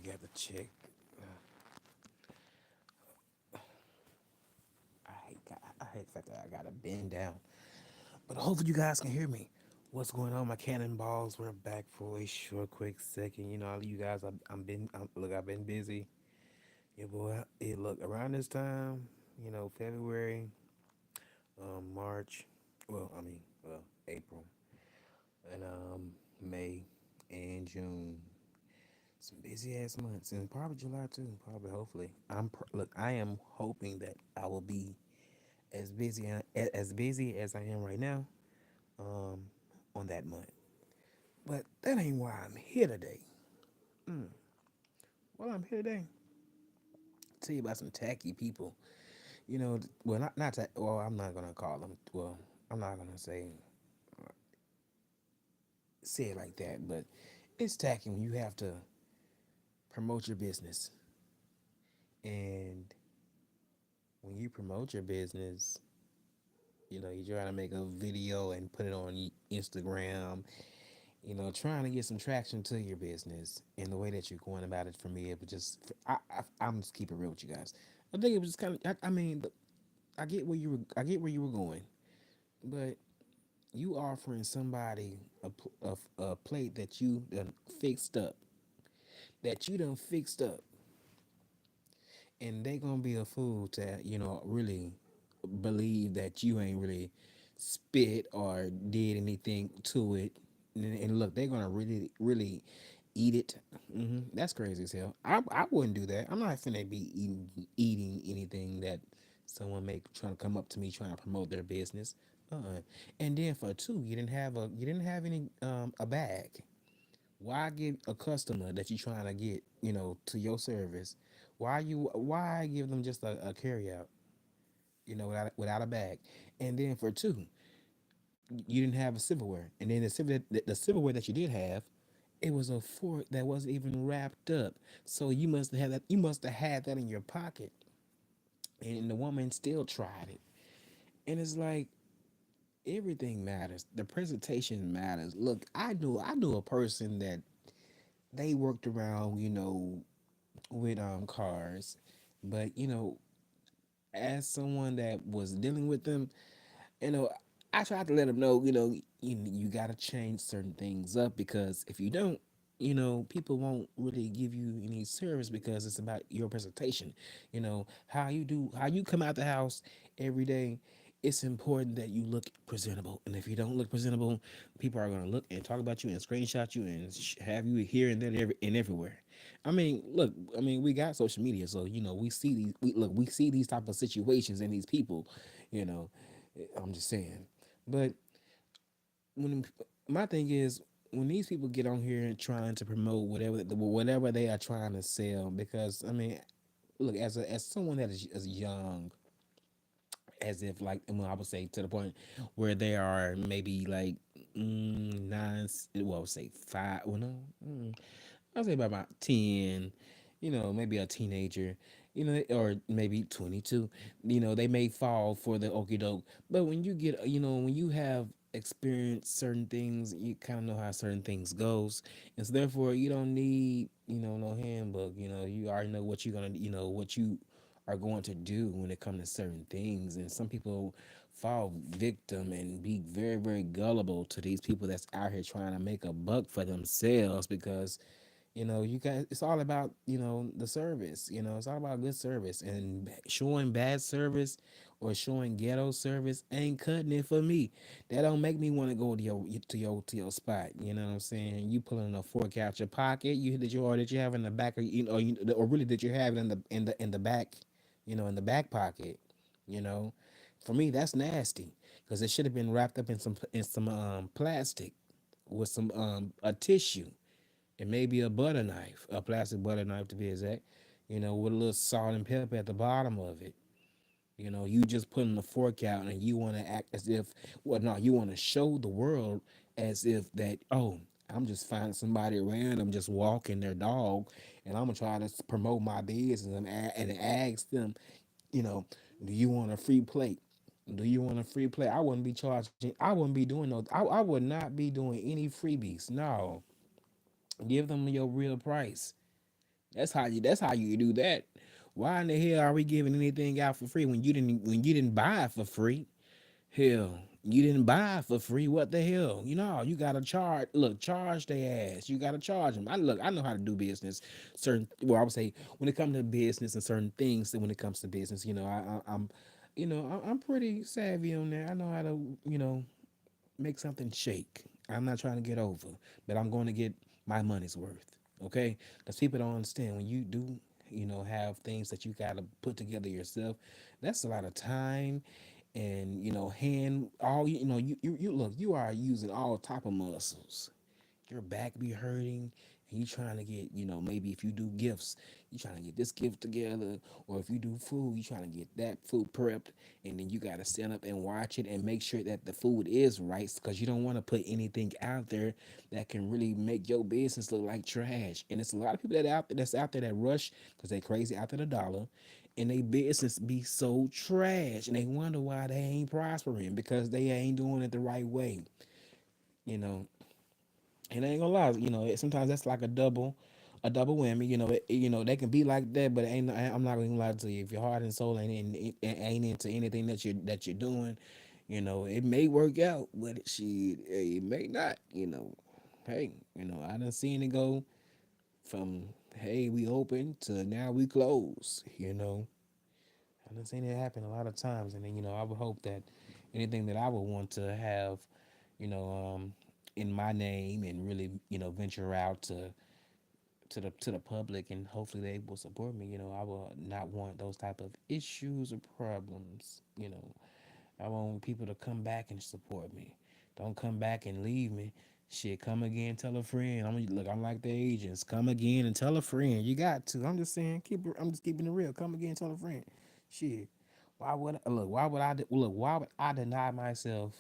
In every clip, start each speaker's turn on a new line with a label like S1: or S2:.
S1: got the check. I hate the fact that I gotta bend down, but hopefully you guys can hear me. What's going on, my cannonballs? We're back for a short, quick second. You guys, look, I've been busy. Yeah, boy. Look, around this time, February, March. April and May and June. Some busy ass months, and probably July too. Probably, hopefully. Look. I am hoping that I will be as busy as I am right now. Um, on that month, but that ain't why I'm here today. Mm. Well, I'm here today to tell you about some tacky people. Well, not that. Well, I'm not gonna call them. Well, I'm not gonna say it like that, but it's tacky when you have to promote your business, and when you promote your business, you try to make a video and put it on Instagram, trying to get some traction to your business. And the way that you're going about it, for me, it was just, I'm just keep it real with you guys. I think it was just kind of, I mean, I get where you were going, but you offering somebody a plate that you done fixed up, and they gonna be a fool to really believe that you ain't really spit or did anything to it. And look, they're gonna really eat it. That's crazy as hell. I wouldn't do that. I'm not finna be eating anything that someone make trying to come up to me trying to promote their business. And then for two, you didn't have any a bag. Why give a customer that you're trying to get, to your service? Why give them just a carry out, without a bag? And then for two, you didn't have a silverware. And then the silverware that you did have, it was a fork that wasn't even wrapped up. So you must have had that in your pocket. And the woman still tried it. And it's like everything matters. The presentation matters. Look, I knew a person that they worked around, with cars. But as someone that was dealing with them, you know, I tried to let them know, you got to change certain things up, because if you don't, people won't really give you any service, because it's about your presentation. How you come out the house every day. It's important that you look presentable, and if you don't look presentable, people are gonna look and talk about you and screenshot you and have you here and there and everywhere. I mean, look, we got social media, so we see these type of situations and these people, you know. I'm just saying. But when my thing is, when these people get on here and trying to promote whatever they are trying to sell, because look, as someone that is as young as, if like, I would say, to the point where they are maybe like nine, well, I would say five, well, no, I'll say about 10, maybe a teenager, or maybe 22, they may fall for the okey doke. But when you get, when you have experienced certain things, you kind of know how certain things goes. And so therefore you don't need, no handbook. You already know what you're going to, what you are going to do when it comes to certain things. And some people fall victim and be very, very gullible to these people that's out here trying to make a buck for themselves, because you guys, it's all about, the service. It's all about good service, and showing bad service or showing ghetto service ain't cutting it for me. That don't make me want to go to your spot. You know what I'm saying? You pulling a fork out your pocket, did you have in the back, or really did you have it in the back, in the back pocket, you know for me, that's nasty, because it should have been wrapped up in some plastic, with some a tissue, and maybe a butter knife, a plastic butter knife to be exact, with a little salt and pepper at the bottom of it. You just putting the fork out, and you want to act as if, well, no, you want to show the world as if that, oh, I'm just finding somebody random just walking their dog, and I'm gonna try to promote my business, and ask them, you know, do you want a free plate? Do you want a free plate? I wouldn't be charging. I wouldn't be doing no. I would not be doing any freebies. No, give them your real price. That's how you do that. Why in the hell are we giving anything out for free when you didn't buy it for free? Hell, you didn't buy it for free. What the hell? You gotta charge. Look, charge they ass. You gotta charge them. I know how to do business. I would say when it comes to business and certain things. When it comes to business, I'm pretty savvy on that. I know how to, make something shake. I'm not trying to get over, but I'm going to get my money's worth. Okay, because people don't understand when you do, have things that you got to put together yourself. That's a lot of time and hand all you look, you are using all type of muscles. Your back be hurting and you trying to get, maybe if you do gifts, you trying to get this gift together, or if you do food, you trying to get that food prepped, and then you got to stand up and watch it and make sure that the food is right, because you don't want to put anything out there that can really make your business look like trash. And it's a lot of people that's out there that rush because they crazy after the dollar, and they business be so trash, and they wonder why they ain't prospering because they ain't doing it the right way. You know, and I ain't gonna lie, sometimes that's like a double whammy. They can be like that, but I'm not gonna lie to you. If your heart and soul ain't into anything that you're doing, it may work out, but it may not. Hey, I done seen it go from hey we open to now we close. I done seen it happen a lot of times, and then I would hope that anything that I would want to have, you know, um, in my name and really, venture out to the public, and hopefully they will support me. I will not want those type of issues or problems. I want people to come back and support me. Don't come back and leave me. Shit, come again, tell a friend. I'm like the agents. Come again and tell a friend. You got to. I'm just saying, I'm just keeping it real. Come again, tell a friend. Shit. Why would I deny myself?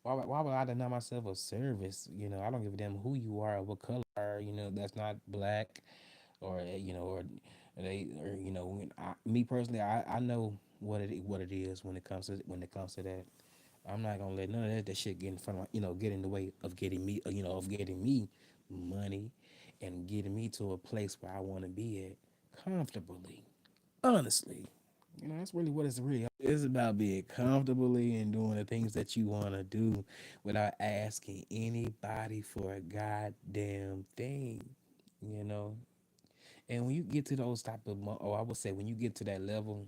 S1: Why would I deny myself a service? I don't give a damn who you are or what color you are. That's not black, or or me personally, I know what it is when it comes to that. I'm not gonna let none of that shit get in front of get in the way of getting me money and getting me to a place where I want to be at comfortably. Honestly, that's really what it's really. It's about being comfortably and doing the things that you want to do without asking anybody for a goddamn thing. You know, and when you get to those type of, or I would say when you get to that level,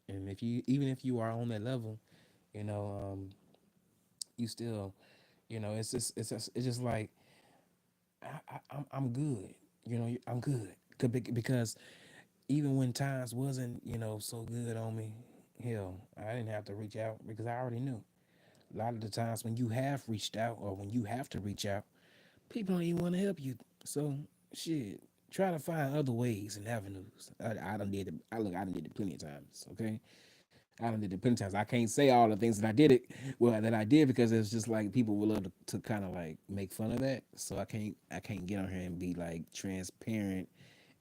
S1: and even if you are on that level, you know, you still, it's just like I'm good. I'm good. Because even when times wasn't so good on me, hell, I didn't have to reach out because I already knew. A lot of the times when you have reached out or when you have to reach out, people don't even want to help you. So shit, try to find other ways and avenues. I done did it. I done did it plenty of times. Okay, I done did it plenty of times. I can't say all the things that I did it well that I did because it's just like people will love to kind of like make fun of that. So I can't get on here and be like transparent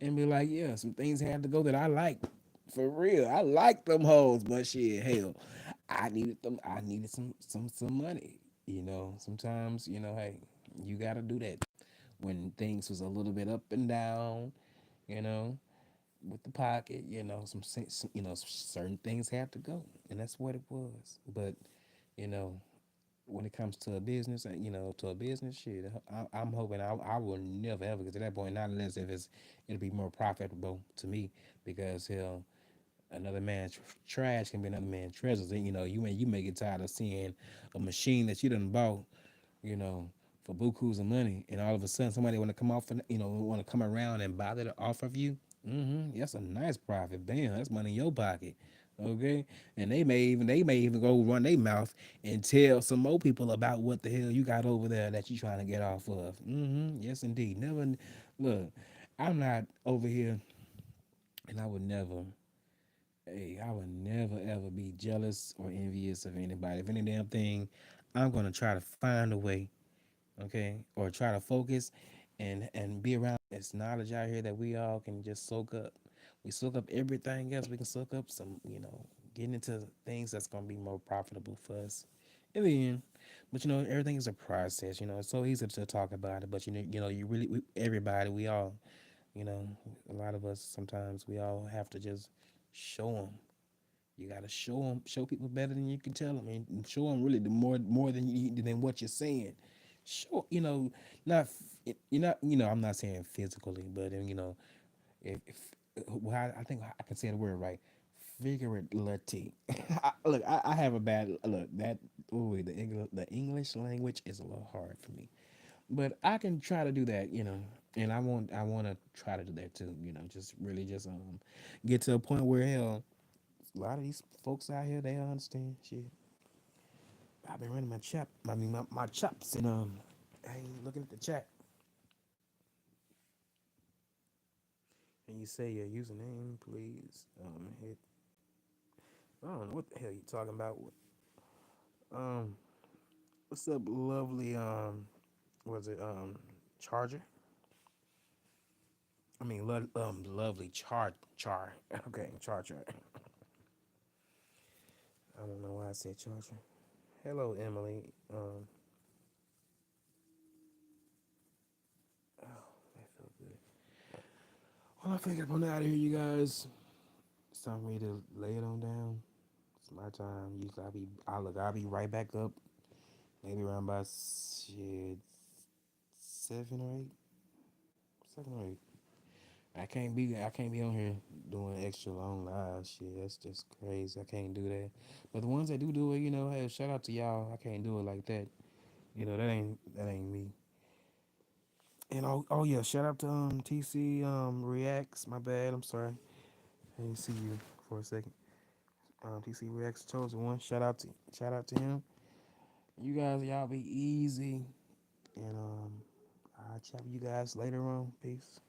S1: and be like, yeah, some things had to go that I like. For real, I like them hoes, but shit, hell, I needed them. I needed some money. Sometimes hey, you gotta do that when things was a little bit up and down. You know, with the pocket. Certain things have to go, and that's what it was. But you know, when it comes to a business, shit, I'm hoping I will never ever get to that point. Not unless if it'll be more profitable to me because hell, another man's trash can be another man's treasures. And you may get tired of seeing a machine that you done bought, you know, for bukus of money, and all of a sudden somebody want to come off, and want to come around and buy that off of you. That's a nice profit. Bam, that's money in your pocket. Okay, and they may even go run their mouth and tell some more people about what the hell you got over there that you trying to get off of. Yes, indeed. Never look. I'm not over here, and I would never. Hey, I would never ever be jealous or envious of anybody. If any damn thing, I'm gonna try to find a way, okay, or try to focus and be around this knowledge out here that we all can just soak up. We soak up everything else. We can soak up some, getting into things that's gonna be more profitable for us in the end. But everything is a process. It's so easy to talk about it, but you really, everybody, we all You know, a lot of us sometimes we all have to just show them. You gotta show them, show people better than you can tell them, and show them really the more than than what you're saying. Show not you're not I'm not saying physically, but if well, I think I can say the word right, figuratively. I have a bad look that. Ooh, the English language is a little hard for me, but I can try to do that, and I want to try to do that too, just really just get to a point where hell, a lot of these folks out here they understand shit. I've been running my chops, and I ain't looking at the chat, and you say your username, please. Hit. I don't know what the hell you talking about. Um, what's up, lovely? Was it Charger? I mean, lovely char. Okay, Char. I don't know why I said Charger. Hello, Emily. Oh, that felt good. Well, I figured I'm out of here, you guys. It's time for me to lay it on down. It's my time. Usually I'll be right back up. Maybe around by shit 7 or 8, 7 or 8. I can't be on here doing extra long live shit. That's just crazy. I can't do that. But the ones that do it, hey, shout out to y'all. I can't do it like that. That ain't me. And oh yeah, shout out to TC Reacts. My bad. I'm sorry. I didn't see you for a second. TC Reacts chosen one. Shout out to him. You guys, y'all be easy. And I'll chat with you guys later on. Peace.